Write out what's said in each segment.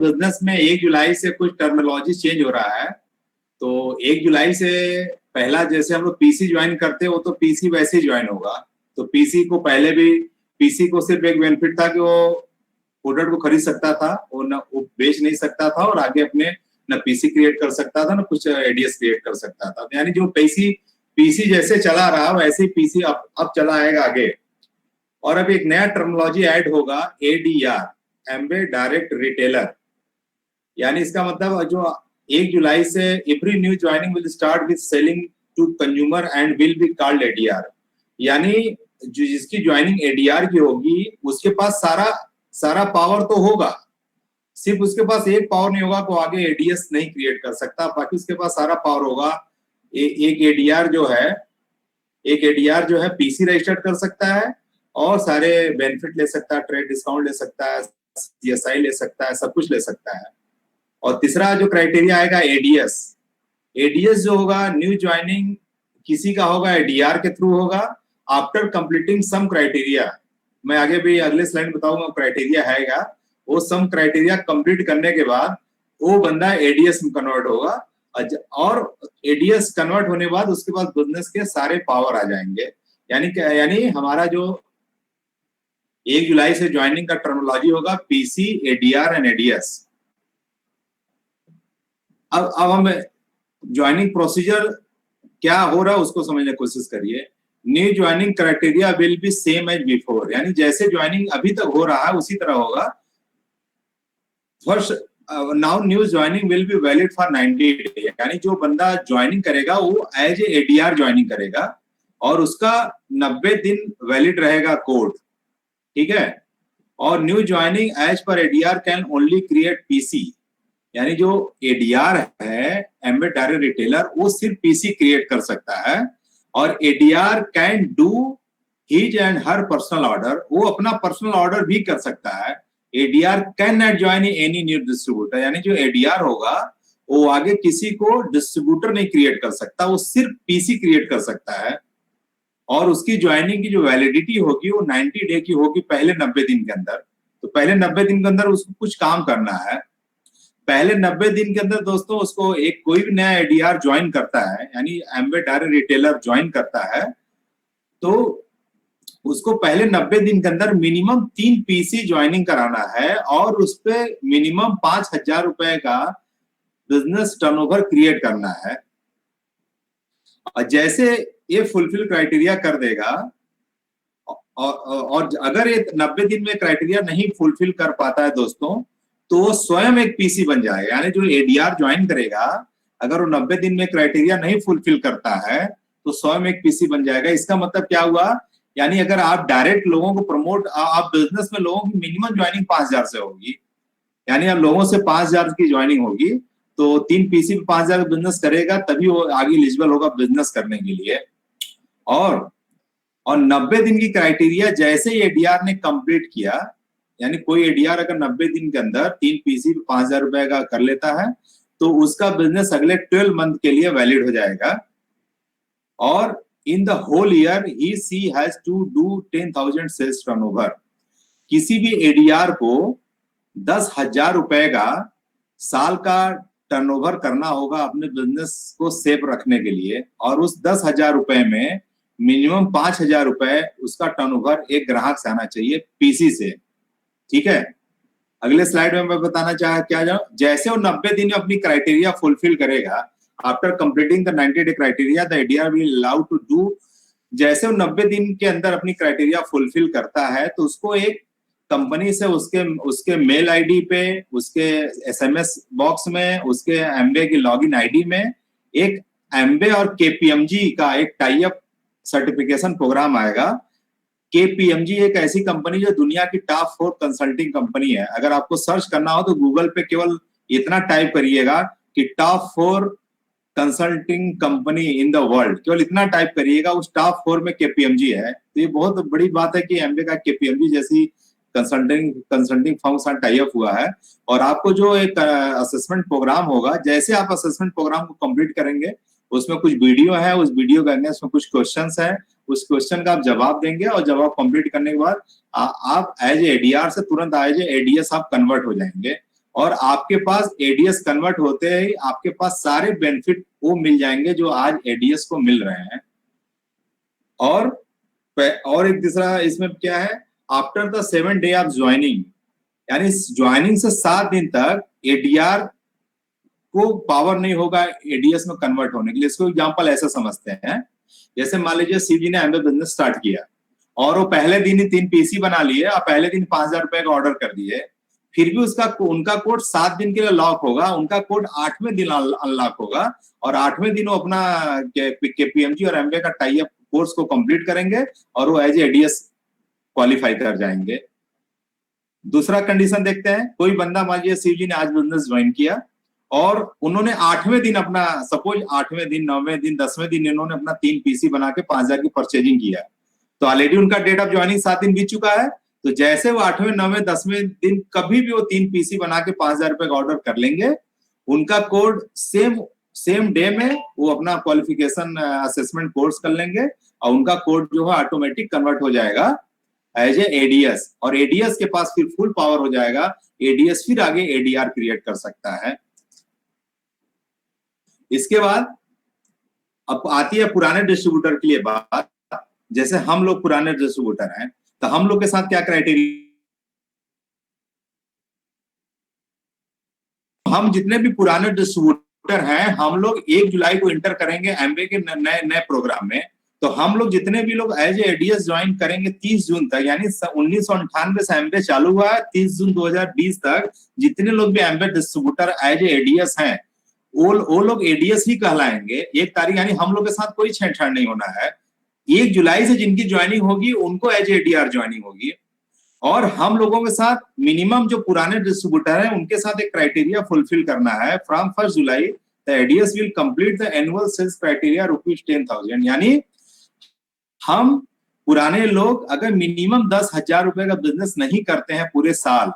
Business में 1 जुलाई से कुछ टर्मिनोलॉजी चेंज हो रहा है। तो 1 जुलाई से पहला जैसे हम लोग पीसी ज्वाइन करते हैं, वो तो पीसी वैसे ही ज्वाइन होगा। तो पीसी को पहले भी, पीसी को सिर्फ एक बेनिफिट था कि वो प्रोडक्ट को खरीद सकता था, वो बेच नहीं सकता था, और आगे अपने न पीसी क्रिएट कर सकता था, न कुछ एडीएस क्रिएट कर सकता था। यानी जो पीसी पीसी जैसे चला रहा वैसे ही पीसी अब चला आएगा आगे। और अब एक नया टर्मिनोलॉजी ऐड होगा, एडीआर, एम्बे डायरेक्ट रिटेलर। यानी इसका मतलब जो 1 जुलाई से every new joining will start with selling to consumer and will be called ADR. यानी जो जिसकी ज्वाइनिंग एडीआर की होगी उसके पास सारा पावर तो होगा, सिर्फ उसके पास एक पावर नहीं होगा, वो आगे एडीएस नहीं क्रिएट कर सकता, बाकी उसके पास सारा पावर होगा। एक एडीआर जो है पीसी रजिस्टर्ड कर सकता है और सारे बेनिफिट ले सकता है, ट्रेड डिस्काउंट ले सकता है, सीएसआई ले सकता है, सब कुछ ले सकता है। और तीसरा जो क्राइटेरिया आएगा एडीएस। एडीएस जो होगा, न्यू ज्वाइनिंग किसी का होगा एडीआर के थ्रू होगा आफ्टर कंप्लीटिंग सम क्राइटेरिया। मैं आगे भी अगले स्लाइड बताऊंगा क्राइटेरिया हैगा। वो सम क्राइटेरिया कंप्लीट करने के बाद वो बंदा एडीएस में कन्वर्ट होगा, और एडीएस कन्वर्ट होने के बाद उसके पास बिजनेस के सारे पावर आ जाएंगे। यानी हमारा जो 1 जुलाई से ज्वाइनिंग का टर्मिनोलॉजी होगा पीसी, एडीआर एंड एडीएस। अब हम ज्वाइनिंग प्रोसीजर क्या हो रहा है उसको समझने की कोशिश करिए। New joining criteria will be same as before, यानी जैसे ज्वाइनिंग अभी तक हो रहा है उसी तरह होगा। First, now new joining will be valid for 90 days, यानी जो बंदा ज्वाइनिंग करेगा वो एज ए एडीआर ज्वाइनिंग करेगा और उसका 90 दिन वैलिड रहेगा कोड, ठीक है। और न्यू ज्वाइनिंग एज पर ADR can only create PC, यानी जो एडीआर है, एम्बेड डायरेक्ट रिटेलर, वो सिर्फ पीसी क्रिएट कर सकता है। और ADR can do his and her personal order, वो अपना पर्सनल ऑर्डर भी कर सकता है। ADR can not join any new distributor, यानी जो एडीआर होगा वो आगे किसी को डिस्ट्रीब्यूटर नहीं क्रिएट कर सकता, वो सिर्फ पीसी क्रिएट कर सकता है। और उसकी ज्वाइनिंग की जो वैलिडिटी होगी वो 90 डे की होगी, पहले 90 दिन के अंदर। तो पहले 90 दिन के अंदर उसको कुछ काम करना है। पहले 90 दिन के अंदर दोस्तों उसको एक कोई भी नया एडीआर ज्वाइन करता है, यानी एम्बेड डायरेक्ट रिटेलर ज्वाइन करता है, तो उसको पहले 90 दिन के अंदर मिनिमम 3 पीसी ज्वाइनिंग कराना है और उस पे मिनिमम 5,000 रुपए का बिजनेस टर्नओवर क्रिएट करना है। और जैसे ये फुलफिल क्राइटेरिया कर देगा, और अगर ये 90 दिन में क्राइटेरिया नहीं फुलफिल कर पाता है दोस्तों, तो वो स्वयं एक पीसी बन जाएगा। यानी जो एडीआर ज्वाइन करेगा, अगर वो 90 दिन में क्राइटेरिया नहीं फुलफिल करता है तो स्वयं एक पीसी बन जाएगा। इसका मतलब क्या हुआ, यानी अगर आप डायरेक्ट लोगों को प्रमोट, आप बिजनेस में लोगों की मिनिमम ज्वाइनिंग 5,000 से होगी, यानी आप लोगों से 5,000 की ज्वाइनिंग होगी, तो 3 पीसी पे 5,000 बिजनेस करेगा तभी वो आगे एलिजिबल होगा बिजनेस करने के लिए। और 90 दिन की क्राइटेरिया जैसे ही एडीआर ने कंप्लीट किया, यानी कोई एडीआर अगर 90 दिन के अंदर 3 पीसी 5,000 रुपए का कर लेता है तो उसका बिजनेस अगले 12 मंथ के लिए वैलिड हो जाएगा। और in the whole year he she has to do 10,000 sales turnover. किसी भी एडीआर को 10,000 रुपए का साल का टर्नओवर करना होगा अपने बिजनेस को सेफ रखने के लिए, और उस 10,000 रुपए में मिनिमम 5,000 रुपए उसका टर्नओवर एक ग्राहक से आना चाहिए पीसी से, ठीक है। अगले स्लाइड में मैं बताना क्या जैसे वो 90 दिन में अपनी क्राइटेरिया फुलफिल करेगा, after completing the 90 day criteria the ADR will allow to do, जैसे वो 90 दिन के अंदर अपनी क्राइटेरिया फुलफिल करता है तो उसको एक कंपनी से उसके मेल आईडी पे, उसके एसएमएस बॉक्स में, उसके एम्बे की लॉगिन आईडी में एक एम्बे और केपीएमजी का एक टाई अप सर्टिफिकेशन प्रोग्राम आएगा। केपीएमजी एक ऐसी कंपनी जो दुनिया की टॉप 4 कंसल्टिंग कंपनी है। अगर आपको सर्च करना हो तो गूगल पे केवल इतना टाइप करिएगा कि top 4 consulting company in the world, केवल इतना टाइप करिएगा, उस टॉप 4 में केपीएमजी है। तो ये बहुत बड़ी बात है कि एम्बे का केपीएमजी जैसी कंसल्टिंग फर्म साथ टाई अप हुआ है। और आपको जो एक असेसमेंट प्रोग्राम होगा, जैसे आप असेसमेंट प्रोग्राम को कंप्लीट करेंगे, उसमें कुछ वीडियो है, उस वीडियो के अंदर उसमें कुछ क्वेश्चंस है, उस क्वेश्चन का आप जवाब देंगे और जवाब कंप्लीट करने के बाद आप एज एडीआर से तुरंत एज एडीएस आप कन्वर्ट हो जाएंगे। और आपके पास एडीएस कन्वर्ट होते ही आपके पास सारे बेनिफिट वो मिल जाएंगे जो आज एडीएस को मिल रहे हैं। और एक दूसरा इसमें क्या है, after the 7 day of joining, यानी ज्वाइनिंग से 7 दिन तक एडीआर को पावर नहीं होगा एडीएस में कन्वर्ट होने के लिए। इसको एग्जांपल ऐसा समझते हैं, जैसे मान लीजिए सीजी ने एमबे बिजनेस स्टार्ट किया और वो पहले दिन ही 3 पीसी बना लिए और पहले दिन 5,000 रुपए का ऑर्डर कर दिए, फिर भी उनका कोड 7 दिन के लिए लॉक होगा, उनका कोड 8वें दिन अनलॉक होगा और 8वें दिन वो अपना केपीएमजी और एमबे का टाई अप कोर्स को कंप्लीट करेंगे और वो एज एडीएस क्वालिफाई कर जाएंगे। दूसरा कंडीशन देखते हैं, कोई बंदा मान लीजिए सीजी ने आज बिजनेस ज्वाइन किया और उन्होंने 8वें दिन अपना, सपोज 8वें दिन, 9वें दिन, 10वें दिन इन्होंने अपना 3 पीसी बना के 5,000 की परचेजिंग किया, तो ऑलरेडी उनका डेट ऑफ ज्वाइनिंग 7 दिन बीत चुका है। तो जैसे वो 8वें, 9वें, 10वें दिन कभी भी वो 3 पीसी बना के 5,000 रुपए का ऑर्डर कर लेंगे, उनका कोड सेम डे में वो अपना क्वालिफिकेशन असेसमेंट कोर्स कर लेंगे और उनका कोड जो है ऑटोमेटिक कन्वर्ट हो जाएगा एज ए एडीएस, और एडीएस के पास फिर फुल पावर हो जाएगा, एडीएस फिर आगे एडीआर क्रिएट कर सकता है। इसके बाद अब आती है पुराने डिस्ट्रीब्यूटर के लिए बात। जैसे हम लोग पुराने डिस्ट्रीब्यूटर हैं, तो हम लोग के साथ क्या क्राइटेरिया, हम जितने भी पुराने डिस्ट्रीब्यूटर हैं, हम लोग 1 जुलाई को इंटर करेंगे एमबे के नए प्रोग्राम में। तो हम लोग जितने भी लोग एज एडीएस ज्वाइन करेंगे 30 जून तक, यानी 1998 से एमबे चालू हुआ है, 30 जून 2020 तक जितने लोग भी एमबे डिस्ट्रीब्यूटर एज एडीएस हैं, वो लोग एडीएस ही कहलाएंगे 1 तारीख, यानी हम लोग के साथ कोई छेड़छाड़ नहीं होना है। 1 जुलाई से जिनकी ज्वाइनिंग होगी उनको एज एडीआर ज्वाइनिंग होगी, और हम लोगों के साथ मिनिमम जो पुराने डिस्ट्रीब्यूटर हैं उनके साथ एक क्राइटेरिया फुलफिल करना है। From 1 July the ADS will complete the annual sales criteria ₹10,000, यानी हम पुराने लोग अगर मिनिमम 10,000 रुपए का बिजनेस नहीं करते हैं पूरे साल,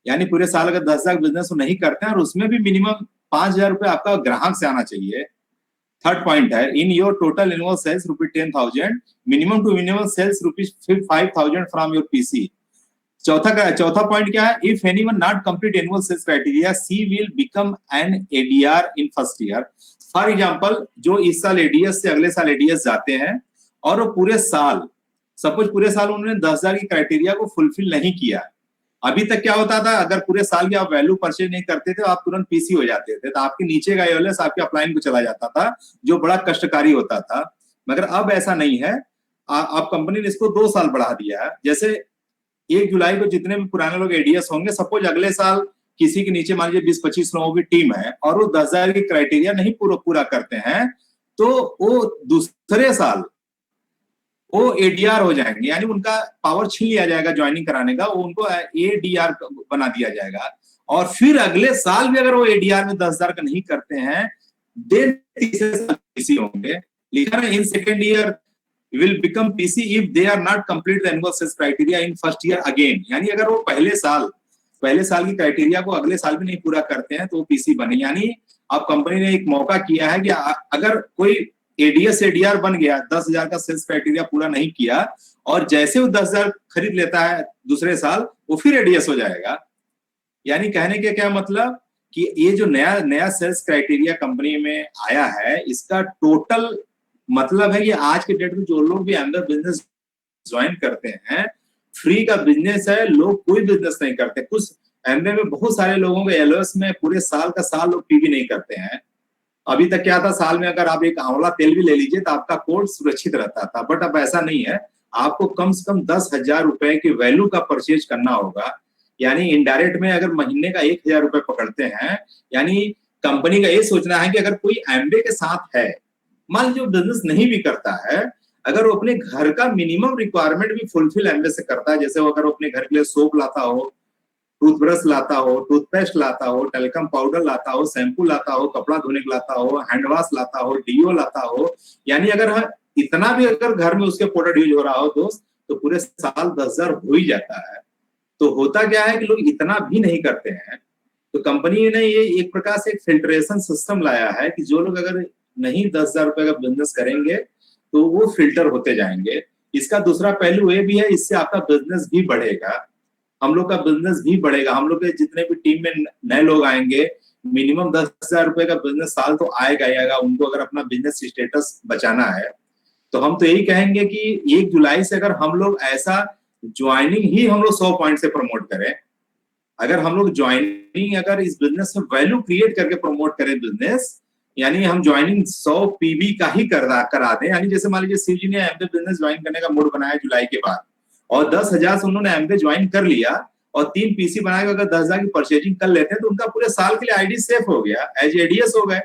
यानी पूरे साल अगर 10,000 बिजनेस नहीं करते हैं और उसमें भी मिनिमम 5,000 रुपए आपका ग्राहक से आना चाहिए। थर्ड पॉइंट है, in your total annual sales ₹10,000 minimum to minimum sales ₹5,000 from your PC. चौथा पॉइंट क्या है, if anyone not complete annual sales criteria she will become an ADR in first year. For example, जो इस साल ADS से अगले साल ADS जाते हैं और वो पूरे साल, सपोज पूरे साल उन्होंने 10,000 की क्राइटेरिया को फुलफिल नहीं किया। अभी तक क्या होता था, अगर पूरे साल की आप वैल्यू परचेज नहीं करते थे आप तुरंत पीसी हो जाते थे, तो आपके नीचे का एलएस आपके अपलाइन को चला जाता था, जो बड़ा कष्टकारी होता था। मगर अब ऐसा नहीं है, अब कंपनी ने इसको 2 साल बढ़ा दिया है। जैसे 1 जुलाई को जितने भी पुराने लोग एडीएस होंगे, सपोज अगले साल किसी के नीचे मान लीजिए 20-25 लोगों की टीम है और वो 10,000 की क्राइटेरिया नहीं पूरा करते हैं, तो वो दूसरे साल वो एडीआर हो जाएंगे, यानी उनका पावर छीन लिया जाएगा ज्वाइनिंग कराने का, वो उनको एडीआर बना दिया जाएगा। और फिर अगले साल भी अगर वो एडीआर में 10,000 का नहीं करते हैं, देन तीसरे साल पीसी होंगे। लिखा है in second year will become PC if they are not complete the annual sales criteria in first year again, यानी अगर वो पहले साल की क्राइटेरिया को अगले साल भी नहीं पूरा करते हैं तो वो पीसी बने। यानी अब कंपनी ने एक मौका किया है कि अगर कोई एडीएस एडीआर बन गया, 10,000 का सेल्स क्राइटेरिया पूरा नहीं किया और जैसे वो 10,000 खरीद लेता है दूसरे साल, वो फिर एडीएस हो जाएगा। यानी कहने के क्या मतलब कि ये जो नया सेल्स क्राइटेरिया कंपनी में आया है, इसका टोटल मतलब है कि आज के डेट में जो लोग भी अंदर बिजनेस ज्वाइन करते हैं, फ्री का बिजनेस है, लोग कोई बिजनेस नहीं करते। कुछ एमबे में बहुत सारे लोगों के एलओएस में पूरे साल का साल लोग पीवी नहीं करते हैं। अभी तक क्या था, साल में अगर आप एक आंवला तेल भी ले लीजिए तो आपका कोड सुरक्षित रहता था, बट अब ऐसा नहीं है। आपको कम से कम 10,000 रुपए की वैल्यू का परचेज करना होगा, यानी इनडायरेक्ट में अगर महीने का 1,000 रुपए पकड़ते हैं, यानी कंपनी का ये सोचना है कि अगर कोई एमबे के साथ है, मान लीजिए बिजनेस नहीं भी करता है, अगर वो अपने घर का मिनिमम रिक्वायरमेंट भी फुलफिल एमबे से करता है, जैसे वो अगर अपने घर के लिए सोप लाता हो, टूथब्रश लाता हो, टूथपेस्ट लाता हो, टेल्कम पाउडर लाता हो, शैम्पू लाता हो, कपड़ा धोने का लाता हो, हैंड वॉश लाता हो, डीओ लाता हो, यानी अगर इतना भी अगर घर में उसके प्रोडक्ट यूज हो रहा हो दोस्त, तो पूरे साल 10,000 हो ही जाता है। तो होता क्या है कि लोग इतना भी नहीं करते हैं, तो कंपनी ने ये एक प्रकार से एक फिल्ट्रेशन सिस्टम लाया है कि जो लोग अगर नहीं 10,000 रुपए का बिजनेस करेंगे तो वो फिल्टर होते जाएंगे। इसका दूसरा पहलू ये भी है, इससे आपका बिजनेस भी बढ़ेगा। हम लोग का बिजनेस भी बढ़ेगा। हम लोग के जितने भी टीम में नए लोग आएंगे, मिनिमम 10,000 रुपए का बिजनेस साल तो आएगा ही आएगा। उनको अगर अपना बिजनेस स्टेटस बचाना है तो हम तो यही कहेंगे कि 1 जुलाई से अगर हम लोग ऐसा ज्वाइनिंग ही हम लोग 100 पॉइंट से प्रमोट करें, अगर हम लोग ज्वाइनिंग अगर इस बिजनेस में वैल्यू क्रिएट करके प्रमोट करें बिजनेस, यानी हम ज्वाइनिंग 100 पीबी का ही करा दें। यानी जैसे मान लीजिए शिव जी ने एमबे बिजनेस ज्वाइन करने का मूड बनाया जुलाई के बाद, और 10,000 से उन्होंने एमबे ज्वाइन कर लिया और 3 पीसी बनाकर अगर 10,000 की परचेजिंग कर लेते हैं तो उनका पूरे साल के लिए आईडी सेफ हो गया, एज एडीएस हो गए।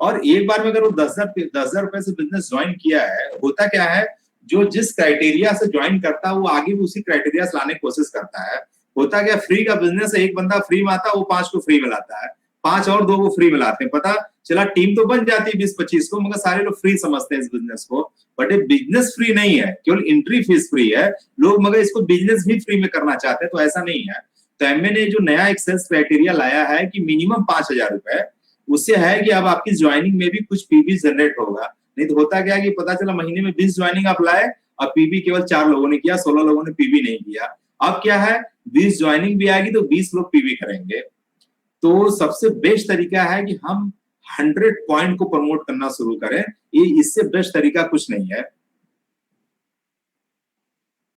और एक बार में अगर वो 10,000 रुपए से बिजनेस ज्वाइन किया है, होता क्या है, जो जिस क्राइटेरिया से ज्वाइन करता है वो आगे भी उसी क्राइटेरिया से लाने की कोशिश करता है। होता क्या, फ्री का बिजनेस है, एक बंदा फ्री में आता है, वो 5 को फ्री में लाता है, 5 और 2 को फ्री में लाते हैं। पता चला टीम तो बन जाती है 20-25 को, मगर सारे लोग फ्री समझते हैं इस बिजनेस को। बट ये बिजनेस फ्री नहीं है, केवल एंट्री फीस फ्री है। लोग मगर इसको बिजनेस भी फ्री में करना चाहते हैं, तो ऐसा नहीं है। तो एमए ने जो नया एक सेल्स क्राइटेरिया लाया है कि मिनिमम 5,000 रुपए, उससे है कि अब आपकी ज्वाइनिंग में भी कुछ पीबी जनरेट होगा। नहीं तो होता क्या कि पता चला महीने में 20 ज्वाइनिंग आप लाए और पीबी केवल 4 लोगों ने किया, 16 लोगों ने पीबी नहीं किया। अब क्या है, 20 ज्वाइनिंग भी आएगी तो 20 लोग पीबी करेंगे। तो सबसे बेस्ट तरीका है कि हम 100 पॉइंट को प्रमोट करना शुरू करें। ये इससे बेस्ट तरीका कुछ नहीं है।